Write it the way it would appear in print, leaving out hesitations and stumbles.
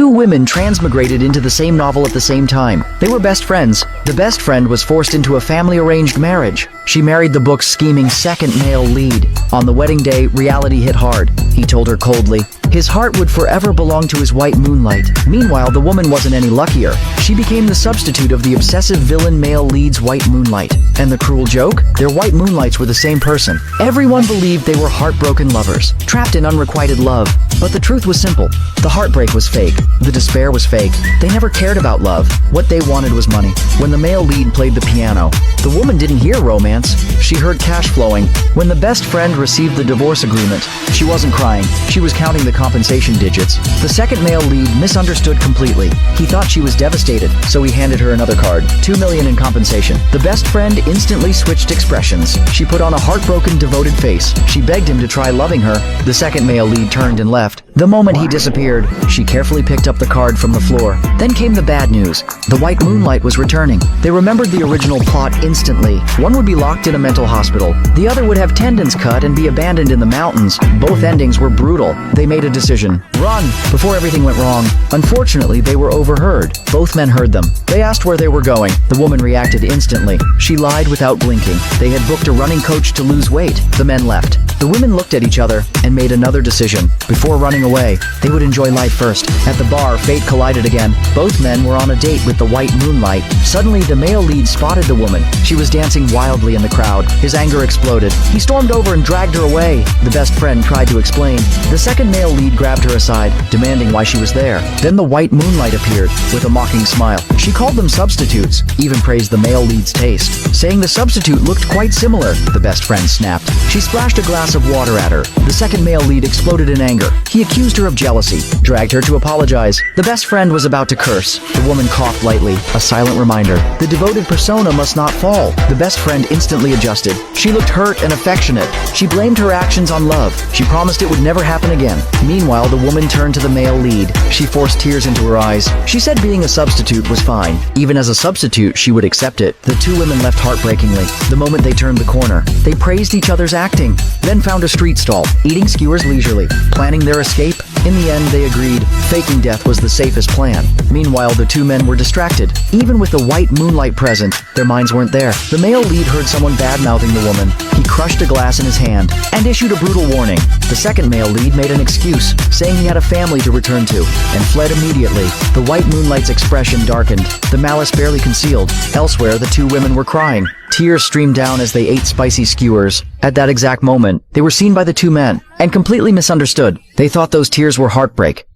Two women transmigrated into the same novel at the same time. They were best friends. The best friend was forced into a family-arranged marriage. She married the book's scheming second male lead. On the wedding day, reality hit hard. He told her coldly, his heart would forever belong to his white moonlight. Meanwhile, the woman wasn't any luckier. She became the substitute of the obsessive villain male lead's white moonlight. And the cruel joke? Their white moonlights were the same person. Everyone believed they were heartbroken lovers, trapped in unrequited love. But the truth was simple. The heartbreak was fake. The despair was fake. They never cared about love. What they wanted was money. When the male lead played the piano, the woman didn't hear romance. She heard cash flowing. When the best friend received the divorce agreement, she wasn't crying. She was counting the compensation digits. The second male lead misunderstood completely. He thought she was devastated, so he handed her another card. $2 million in compensation. The best friend instantly switched expressions. She put on a heartbroken, devoted face. She begged him to try loving her. The second male lead turned and left. The moment he disappeared, she carefully picked up the card from the floor. Then came the bad news. The white moonlight was returning. They remembered the original plot instantly. One would be locked in a mental hospital. The other would have tendons cut and be abandoned in the mountains. Both endings were brutal. They made a decision. Run! Before everything went wrong. Unfortunately, they were overheard. Both men heard them. They asked where they were going. The woman reacted instantly. She lied without blinking. They had booked a running coach to lose weight. The men left. The women looked at each other and made another decision. Before running away, they would enjoy life first. At the bar, fate collided again. Both men were on a date with the white moonlight. Suddenly, the male lead spotted the woman. She was dancing wildly in the crowd. His anger exploded. He stormed over and dragged her away. The best friend tried to explain. The second male lead grabbed her aside, demanding why she was there. Then the white moonlight appeared, with a mocking smile. She called them substitutes, even praised the male lead's taste, saying the substitute looked quite similar. The best friend snapped. She splashed a glass of water at her. The second male lead exploded in anger. He accused her of jealousy, dragged her to apologize. The best friend was about to curse. The woman coughed lightly, a silent reminder. The devoted persona must not fall. The best friend instantly adjusted. She looked hurt and affectionate. She blamed her actions on love. She promised it would never happen again. Meanwhile, the woman turned to the male lead. She forced tears into her eyes. She said being a substitute was fine. Even as a substitute, she would accept it. The two women left heartbreakingly. The moment they turned the corner, they praised each other's acting, then found a street stall, eating skewers leisurely, planning their escape. In the end, they agreed. Faking death was the safest plan. Meanwhile, the two men were distracted. Even with the white moonlight present, their minds weren't there. The male lead heard someone bad-mouthing the woman. He crushed a glass in his hand and issued a brutal warning. The second male lead made an excuse, saying he had a family to return to, and fled immediately. The white moonlight's expression darkened, the malice barely concealed. Elsewhere, the two women were crying. Tears streamed down as they ate spicy skewers. At that exact moment, they were seen by the two men, and completely misunderstood. They thought those tears were heartbreak.